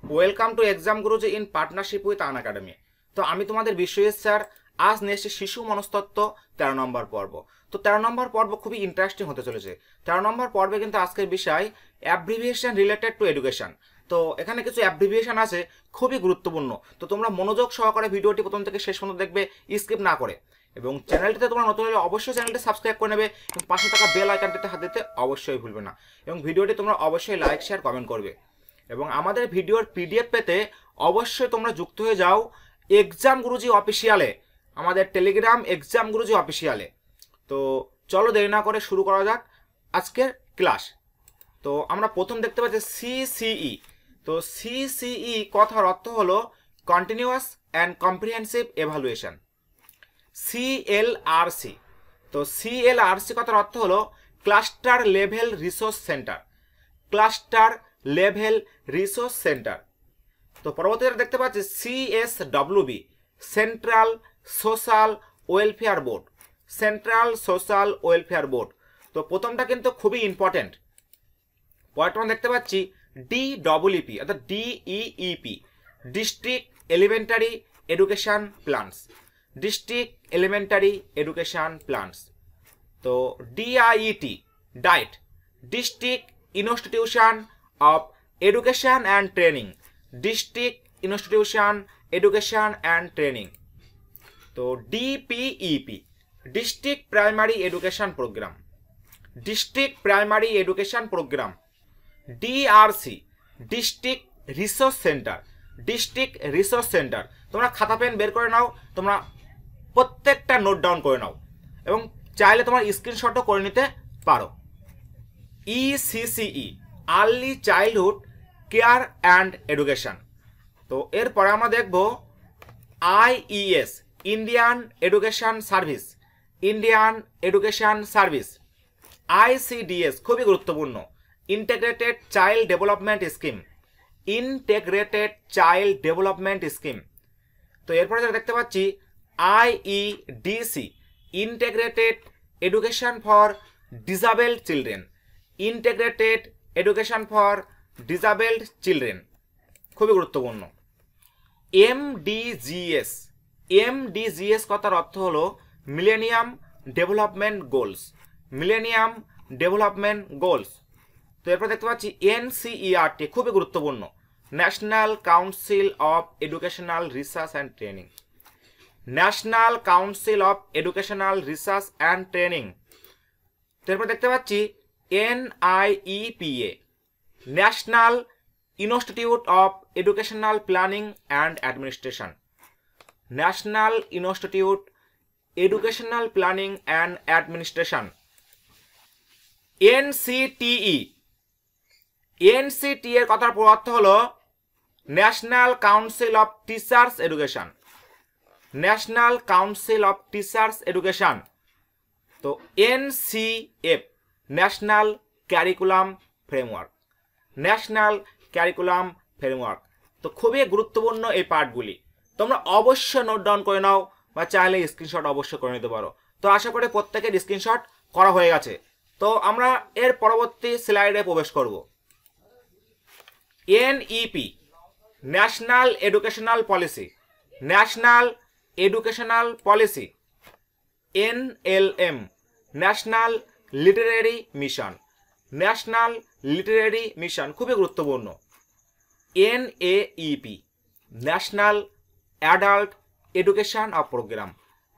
Welcome to exam Guruji in partnership with Unacademy. তো আমি তোমাদের বিশ্বজিৎ স্যার। আজ নিয়ে এসেছি শিশু মনস্তত্ত্ব 13 নম্বর পর্ব। তো 13 নম্বর পর্ব খুবই ইন্টারেস্টিং হতে চলেছে। 13 নম্বর পর্বে কিন্তু আজকের বিষয় অ্যাব্রিভিয়েশন রিলেটেড টু এডুকেশন। তো এখানে কিছু অ্যাব্রিভিয়েশন আছে খুবই গুরুত্বপূর্ণ। তো তোমরা মনোযোগ সহকারে ভিডিওটি প্রথম থেকে শেষ পর্যন্ত দেখবে, স্কিপ না করে। এবং চ্যানেলটিতে তোমরা নতুন হলে অবশ্যই চ্যানেলটি সাবস্ক্রাইব করে নেবে এবং পাশে থাকা বেল আইকনটিতে হাত দিতে অবশ্যই ভুলবে না। এবং ভিডিওটি তোমরা অবশ্যই লাইক শেয়ার কমেন্ট করবে। এবং আমাদের ভিডিওর পিডিএফ পেতে অবশ্যই তোমরা যুক্ত হয়ে যাও এক্সাম গুরুজি অফিসিয়ালে, আমাদের টেলিগ্রাম এক্সাম গুরুজি অফিসিয়ালে। তো চলো দেরি না করে শুরু করা যাক আজকের ক্লাস। তো আমরা প্রথম দেখতে পাচ্ছি সিসিই। তো সিসিই কথার অর্থ হলো continuous and comprehensive evaluation. CLRC. তো সিএলআরসি কথার অর্থ হলো cluster level resource centre. Cluster level resource centre. তো পরবর্তীতে দেখতে পাচ্ছি CSWB, central social welfare board. Central social welfare board. তো প্রথমটা কিন্তু খুবই ইম্পর্টেন্ট। পরেরটা দেখতে পাচ্ছি ডিডব্লিউপি অর্থাৎ DEEP, district elementary education plans. District elementary education plans. তো DIET, DIET, district institution of education and training. District institution education and training. তো DPEP, district primary education programme. District primary education programme. DRC, district resource centre. District resource centre. তোমরা খাতা pen বের করে নাও, তোমরা প্রত্যেকটা note down করে নাও এবং চাইলে তোমার স্ক্রিনশটও করে নিতে পারো। ECCE, early childhood care and education. তো এরপরে আমরা দেখব IES, Indian education service. Indian education service. ICDS খুবই গুরুত্বপূর্ণ, integrated child development scheme. Integrated child development scheme. তো এরপরে যেটা দেখতে পাচ্ছি IEDC, integrated education for disabled children. Integrated education for disabled children খুবই গুরুত্বপূর্ণ। এমডিজিএস। এমডিজিএস কথার অর্থ হলো millennium development goals. Millennium development goals. তো এরপর দেখতে পাচ্ছি এনসিইআরটি খুবই গুরুত্বপূর্ণ, national council of educational research and training. National council of educational research and training. তো এরপর দেখতে পাচ্ছি NIEPA, national institute of educational planning and administration. National institute educational planning and administration. NCTE. NCT এর কথার অর্থ হলো national council of teachers education. National council of teachers education. তো NCF, national curriculum framework. National curriculum framework. তো খুবই গুরুত্বপূর্ণ এই পার্টগুলি, তোমরা অবশ্যই নোট ডাউন করে নাও বা চাইলে স্ক্রিনশট অবশ্যই করে নিতে পারো। তো আশা করি প্রত্যেকের স্ক্রিনশট করা হয়ে গেছে। তো আমরা এর পরবর্তী স্লাইডে প্রবেশ করব। NEP, national educational policy. National educational policy. NLM, national literary mission. National literary mission খুবই গুরুত্বপূর্ণ। NAEP, national adult education of programme.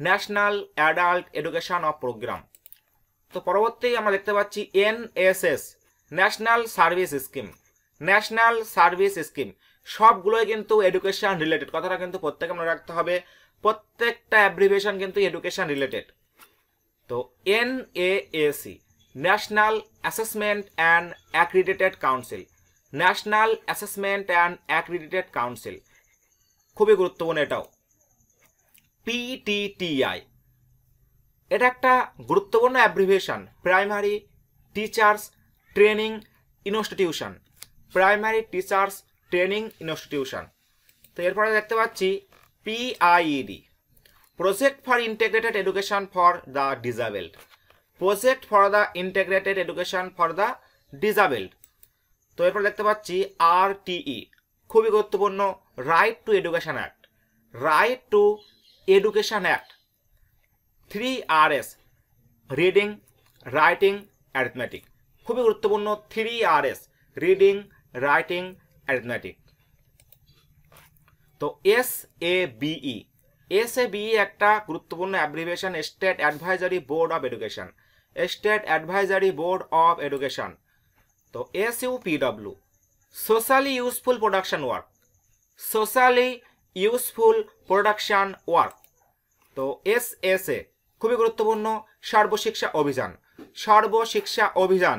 National adult education of programme. তো পরবর্তী আমরা দেখতে পাচ্ছি NSS, national service scheme. National service scheme. সবগুলোই কিন্তু education related, কথাটা কিন্তু প্রত্যেকে মনে রাখতে হবে, প্রত্যেকটা অ্যাব্রিভিয়েশন কিন্তু এডুকেশন রিলেটেড। তো NAAC, national assessment and accredited council. National assessment and accredited council খুবই গুরুত্বপূর্ণ এটাও। পিটিটিআই, এটা একটা গুরুত্বপূর্ণ abbreviation, primary teachers training institution. Primary teachers training institution. তো এরপরে দেখতে পাচ্ছি PIED, project for integrated education for the disabled. Project for the integrated education for the disabled. তো এরপর দেখতে পাচ্ছি আরটিই, খুবই গুরুত্বপূর্ণ, right to education act, right to education act, 3RS, reading, writing, arithmetic, খুবই গুরুত্বপূর্ণ 3RS, রিডিং, রাইটিং, অ্যারিথমেটিক। তো SABE, SABE একটা গুরুত্বপূর্ণ abbreviation, state advisory board of education, state advisory board of education. তো SUPW, socially useful production work, socially useful production work. তো SSA, খুবই গুরুত্বপূর্ণ, সর্বশিক্ষা অভিযান, সর্বশিক্ষা অভিযান।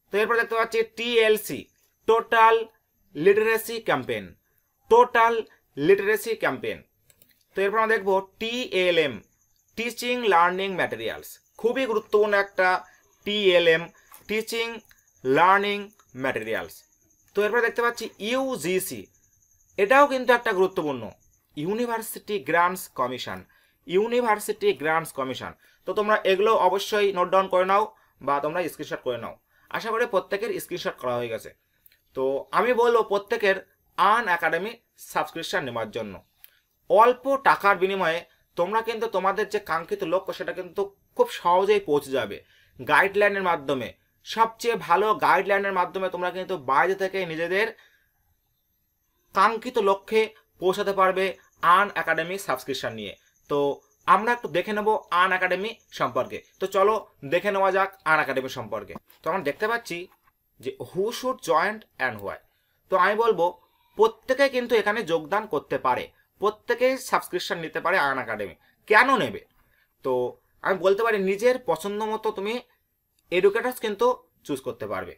তো এরপর দেখতে পাচ্ছি TLC, total literacy campaign, total literacy campaign. তো এরপর আমরা দেখব TLM, টিচিং লার্নিং ম্যাটেরিয়ালস, খুবই গুরুত্বপূর্ণ একটা TLM, টিচিং লার্নিং ম্যাটেরিয়ালস। তো এরপর দেখতে পাচ্ছি UGC, এটাও কিন্তু একটা গুরুত্বপূর্ণ, university grants commission, university grants commission. তো তোমরা এগুলো অবশ্যই নোট ডাউন করে নাও বা তোমরা স্ক্রিনশট করে নাও। আশা করি প্রত্যেকের স্ক্রিনশট করা হয়ে গেছে। তো আমি বলবো প্রত্যেকের আনএকাডেমি সাবস্ক্রিপশন নেওয়ার জন্য। অল্প টাকার বিনিময়ে তোমরা কিন্তু তোমাদের যে কাঙ্ক্ষিত লক্ষ্য সেটা কিন্তু খুব সহজেই পৌঁছে যাবে। গাইডলাইনের মাধ্যমে, সবচেয়ে ভালো গাইডলাইনের মাধ্যমে তোমরা কিন্তু বাইরে থেকে নিজেদের কাঙ্ক্ষিত লক্ষ্যে পৌঁছাতে পারবে আনএকাডেমি সাবস্ক্রিপশন নিয়ে। তো আমরা একটু দেখে নেব আনএকাডেমি সম্পর্কে। তো চলো দেখে নেওয়া যাক আনএকাডেমি সম্পর্কে। তো আমরা দেখতে পাচ্ছি যে হু শুড জয়েন্ট অ্যান্ড হোয়াই। তো আমি বলবো প্রত্যেকে কিন্তু এখানে যোগদান করতে পারে, প্রত্যেকেই সাবস্ক্রিপশন নিতে পারে আনএকাডেমি। কেন নেবে? তো আমি বলতে পারি নিজের পছন্দ মতো তুমি এডুকেটার্স কিন্তু চুজ করতে পারবে।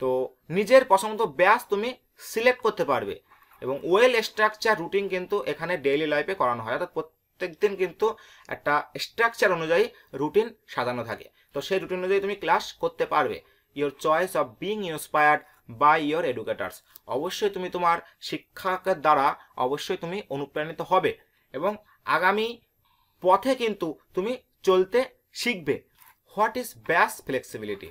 তো নিজের পছন্দ ব্যাচ তুমি সিলেক্ট করতে পারবে এবং ওয়েল স্ট্রাকচার রুটিন কিন্তু এখানে ডেইলি লাইফে করানো হয়, অর্থাৎ প্রত্যেক দিন কিন্তু একটা স্ট্রাকচার অনুযায়ী রুটিন সাজানো থাকে। তো সেই রুটিন অনুযায়ী তুমি ক্লাস করতে পারবে। Your choice of being inspired by your educators, অবশ্যই তুমি তোমার শিক্ষকের দ্বারা অবশ্যই তুমি অনুপ্রাণিত হবে এবং আগামী পথে কিন্তু তুমি চলতে শিখবে। What is batch flexibility?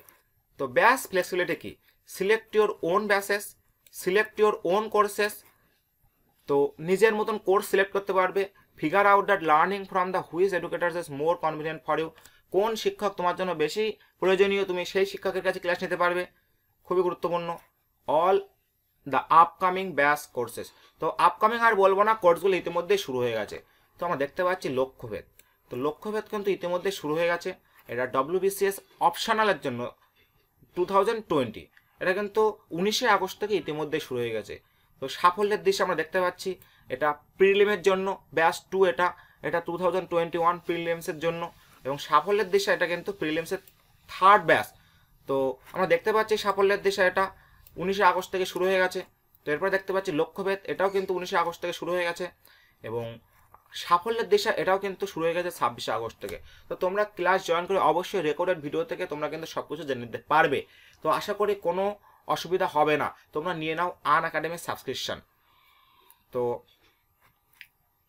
তো ব্যাচ ফ্লেক্সিবিলিটি কি? Select your own batches, select your own courses. তো নিজের মতন কোর্স সিলেক্ট করতে পারবে। Figure out that learning from the which educators is more convenient for you, কোন শিক্ষক তোমার জন্য বেশি প্রয়োজনীয় তুমি সেই শিক্ষকের কাছে ক্লাস নিতে পারবে, খুবই গুরুত্বপূর্ণ। All the upcoming batch courses, তো আপকামিং আর বলবো না, কোর্সগুলো ইতিমধ্যেই শুরু হয়ে গেছে। তো আমরা দেখতে পাচ্ছি লক্ষ্যভেদ, তো লক্ষ্যভেদ কিন্তু ইতিমধ্যে শুরু হয়ে গেছে। এটা WBCS অপশনালের জন্য 2020, এটা কিন্তু 19শে আগস্ট থেকে ইতিমধ্যে শুরু হয়ে গেছে। তো সাফল্যের দিশে আমরা দেখতে পাচ্ছি এটা প্রিলিমের জন্য ব্যাচ 2, এটা 2021 প্রিলিমসের জন্য, এবং সাফল্যের দিশে এটা কিন্তু প্রিলিমসের 3rd ব্যাচ। তো আমরা দেখতে পাচ্ছি সাফল্যের দিশা এটা 19শে আগস্ট থেকে শুরু হয়ে গেছে। তো এরপরে দেখতে পাচ্ছি লক্ষ্যভেদ, এটাও কিন্তু 19শে আগস্ট থেকে শুরু হয়ে গেছে, এবং সাফল্যের দিশা এটাও কিন্তু শুরু হয়ে গেছে 26শে আগস্ট থেকে। তো তোমরা ক্লাস জয়েন করে অবশ্যই রেকর্ডেড ভিডিও থেকে তোমরা কিন্তু সব কিছু জেনে নিতে পারবে। তো আশা করি কোনো অসুবিধা হবে না, তোমরা নিয়ে নাও আনএকাডেমি সাবস্ক্রিপশন। তো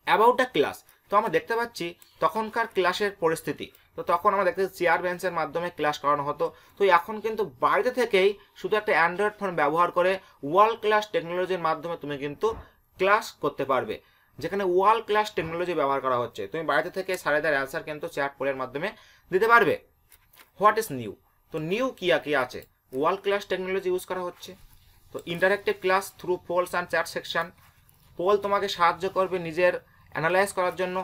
অ্যাবাউট দ্য ক্লাস, তো আমরা দেখতে পাচ্ছি তখনকার ক্লাসের পরিস্থিতি। তো তখন আমরা দেখতে চেয়ার বেঞ্চের মাধ্যমে ক্লাস করানো হতো। তো এখন কিন্তু বাইরে থেকেই শুধু একটা অ্যান্ড্রয়েড ফোন ব্যবহার করে ওয়ার্ল্ড ক্লাস টেকনোলজির মাধ্যমে তুমি কিন্তু ক্লাস করতে পারবে, যেখানে ওয়ার্ল্ড ক্লাস টেকনোলজি ব্যবহার করা হচ্ছে। তুমি বাড়িতে থেকে স্যারেদের অ্যান্সার কিন্তু চ্যাট পোলের মাধ্যমে দিতে পারবে। What is new? তো নিউ কি আছে? ওয়ার্ল্ড ক্লাস টেকনোলজি ইউজ করা হচ্ছে। তো interactive class through polls and chat section, poll তোমাকে সাহায্য করবে নিজের অ্যানালাইজ করার জন্য।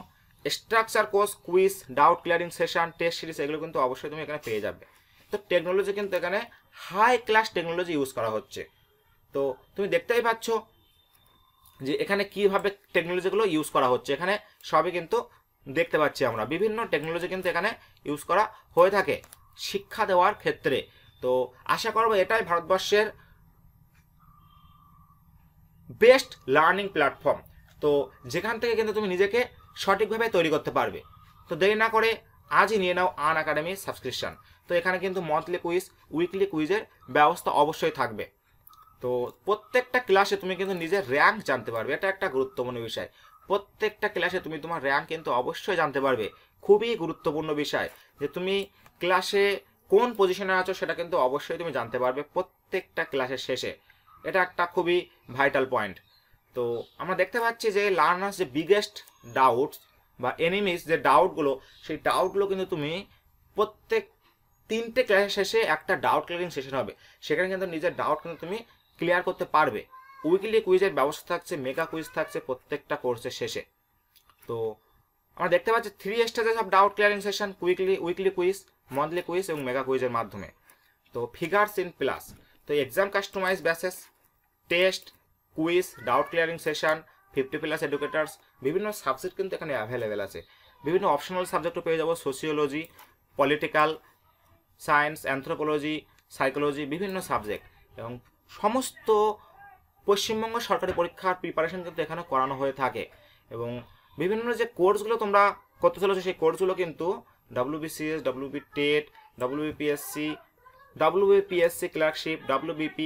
Structure course, quiz, doubt clearing session, test series, এগুলো কিন্তু অবশ্যই তুমি এখানে পেয়ে যাবে। তো টেকনোলজি কিন্তু এখানে হাই ক্লাস টেকনোলজি ইউজ করা হচ্ছে। তো তুমি দেখতেই পাচ্ছ যে এখানে কিভাবে টেকনোলজিগুলো ইউজ করা হচ্ছে, এখানে সবই কিন্তু দেখতে পাচ্ছি আমরা বিভিন্ন টেকনোলজি কিন্তু এখানে ইউজ করা হয়ে থাকে শিক্ষা দেওয়ার ক্ষেত্রে। তো আশা করবো এটাই ভারতবর্ষের বেস্ট লার্নিং প্ল্যাটফর্ম, তো যেখান থেকে কিন্তু তুমি নিজেকে সঠিকভাবে তৈরি করতে পারবে। তো দেরি না করে আজই নিয়ে নাও আনএকাডেমি সাবস্ক্রিপশন। তো এখানে কিন্তু মান্থলি কুইজ, উইকলি কুইজের ব্যবস্থা অবশ্যই থাকবে। তো প্রত্যেকটা ক্লাসে তুমি কিন্তু নিজের র্যাঙ্ক জানতে পারবে, এটা একটা গুরুত্বপূর্ণ বিষয়। প্রত্যেকটা ক্লাসে তুমি তোমার র্যাঙ্ক কিন্তু অবশ্যই জানতে পারবে, খুবই গুরুত্বপূর্ণ বিষয় যে তুমি ক্লাসে কোন পজিশনে আছো সেটা কিন্তু অবশ্যই তুমি জানতে পারবে প্রত্যেকটা ক্লাসের শেষে। এটা একটা খুবই ভাইটাল পয়েন্ট। তো আমরা দেখতে পাচ্ছি যে লার্নার্স যে বিগেস্ট ডাউটস বা এনিমিস যে ডাউটগুলো, সেই ডাউটগুলো কিন্তু তুমি প্রত্যেক 3টে ক্লাস শেষে একটা ডাউট ক্লিয়ারিং সেশন হবে, সেখানে কিন্তু নিজের ডাউট কিন্তু তুমি ক্লিয়ার করতে পারবে। উইকলি কুইজের ব্যবস্থা থাকছে, মেগা কুইজ থাকছে প্রত্যেকটা কোর্সের শেষে। তো আমরা দেখতে পাচ্ছি 3 stages of doubt clearing session, weekly quiz, monthly quiz এবং মেগা কুইজের মাধ্যমে। তো ফিগার্স ইন প্লাস, তো exam customise batches, test, quiz, doubt clearing session, 50+ educators, বিভিন্ন সাবজেক্ট কিন্তু এখানে অ্যাভেলেবেল আছে। বিভিন্ন অপশনাল সাবজেক্টও পেয়ে যাবো, sociology, political science, anthropology, psychology, বিভিন্ন সাবজেক্ট। এবং সমস্ত পশ্চিমবঙ্গ সরকারি পরীক্ষার প্রিপারেশন কিন্তু এখানে করানো হয়ে থাকে। এবং বিভিন্ন যে কোর্সগুলো তোমরা করতে চলেছো, সেই কোর্সগুলো কিন্তু WBCS, WB TET, WBPSC, WBPSC clerkship, WBP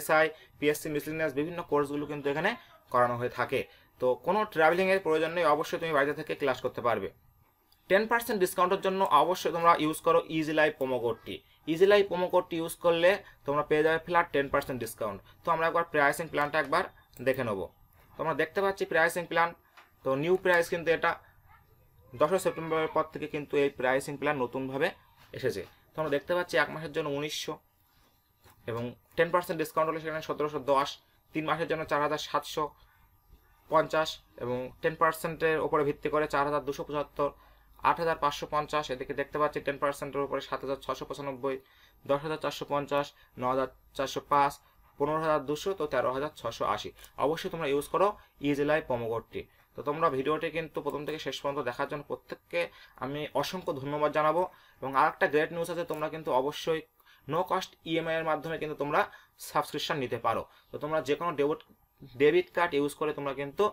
SI, PSC miscellaneous, বিভিন্ন কোর্সগুলো কিন্তু এখানে করানো হয়ে থাকে। তো কোনো ট্রাভেলিংয়ের প্রয়োজন নেই, অবশ্যই তুমি বাড়িতে থেকে ক্লাস করতে পারবে। 10% ডিসকাউন্টের জন্য অবশ্যই তোমরা ইউজ করো ইজি লাইভ প্রোমো কোডটি। ইজি লাইভ প্রোমো কোডটি ইউজ করলে তোমরা পেয়ে যাবে ফ্ল্যাট 10% ডিসকাউন্ট। তো আমরা একবার প্রাইসিং প্ল্যানটা একবার দেখে নেবো। তোমরা দেখতে পাচ্ছি প্রাইসিং প্ল্যান, তো নিউ প্রাইস কিন্তু এটা 10 সেপ্টেম্বরের পর থেকে কিন্তু এই প্রাইসিং প্ল্যান নতুনভাবে এসেছে। তো আমরা দেখতে পাচ্ছি 1 মাসের জন্য 1900 এবং 10% ডিসকাউন্ট হলে সেখানে 1710, 3 মাসের জন্য 4750 এবং 10%-এর উপরে ভিত্তি করে 4275, 8550। এদিকে দেখতে পাচ্ছি 10%-এর উপরে 7695, 10450, 9405, 15200, তো 13680। অবশ্যই তোমরা ইউজ করো ইজি লাইভ প্রোমো কোডটি। তো তোমরা ভিডিওটি কিন্তু প্রথম থেকে শেষ পর্যন্ত দেখার জন্য প্রত্যেককে আমি অসংখ্য ধন্যবাদ জানাবো। এবং আরেকটা গ্রেট নিউজ আছে, তোমরা কিন্তু অবশ্যই নো কস্ট EMI এর মাধ্যমে কিন্তু তোমরা সাবস্ক্রিপশন নিতে পারো। তো তোমরা যে কোনো ডেবিট কার্ড ইউজ করে তোমরা কিন্তু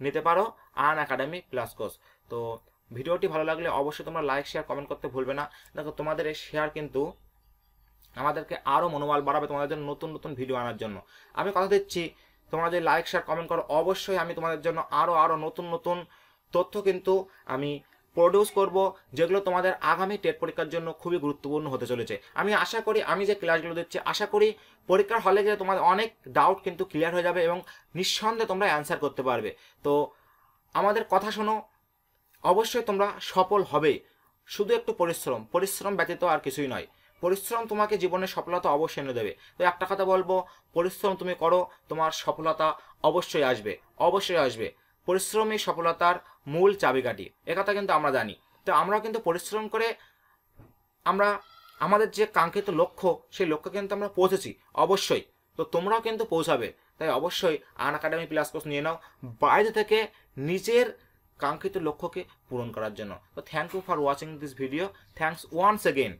নিতে পারো আনএকাডেমি প্লাস কোর্স। তো ভিডিওটি ভালো লাগলে অবশ্যই তোমরা লাইক, শেয়ার, কমেন্ট করতে ভুলবে না। দেখো তোমাদের এই শেয়ার কিন্তু আমাদেরকে আরও মনোবল বাড়াবে তোমাদের জন্য নতুন নতুন ভিডিও আনার জন্য। আমি কথা দিচ্ছি, তোমরা যে লাইক, শেয়ার, কমেন্ট করো, অবশ্যই আমি তোমাদের জন্য আরও নতুন নতুন তথ্য কিন্তু আমি প্রডিউস করব, যেগুলো তোমাদের আগামী টেট পরীক্ষার জন্য খুবই গুরুত্বপূর্ণ হতে চলেছে। আমি আশা করি আমি যে ক্লাসগুলো দিচ্ছি, আশা করি পরীক্ষার হলে গিয়ে তোমাদের অনেক ডাউট কিন্তু ক্লিয়ার হয়ে যাবে এবং নিঃসন্দেহে তোমরা অ্যান্সার করতে পারবে। তো আমাদের কথা শোনো, অবশ্যই তোমরা সফল হবে। শুধু একটু পরিশ্রম ব্যতীত আর কিছুই নয়। পরিশ্রম তোমাকে জীবনের সফলতা অবশ্যই এনে দেবে। তো একটা কথা বলবো, পরিশ্রম তুমি করো, তোমার সফলতা অবশ্যই আসবে, অবশ্যই আসবে। পরিশ্রমই সফলতার মূল চাবিকাঠি, একথা কিন্তু আমরা জানি। তো আমরাও কিন্তু পরিশ্রম করে আমরা আমাদের যে কাঙ্ক্ষিত লক্ষ্য, সেই লক্ষ্যে কিন্তু আমরা পৌঁছেছি অবশ্যই। তো তোমরাও কিন্তু পৌঁছাবে। তাই অবশ্যই আনএকাডেমি প্লাস কোর্স নিয়ে নাও বাইরে থেকে নিজের কাঙ্ক্ষিত লক্ষ্যকে পূরণ করার জন্য। তো thank you for watching this video. Thanks once again.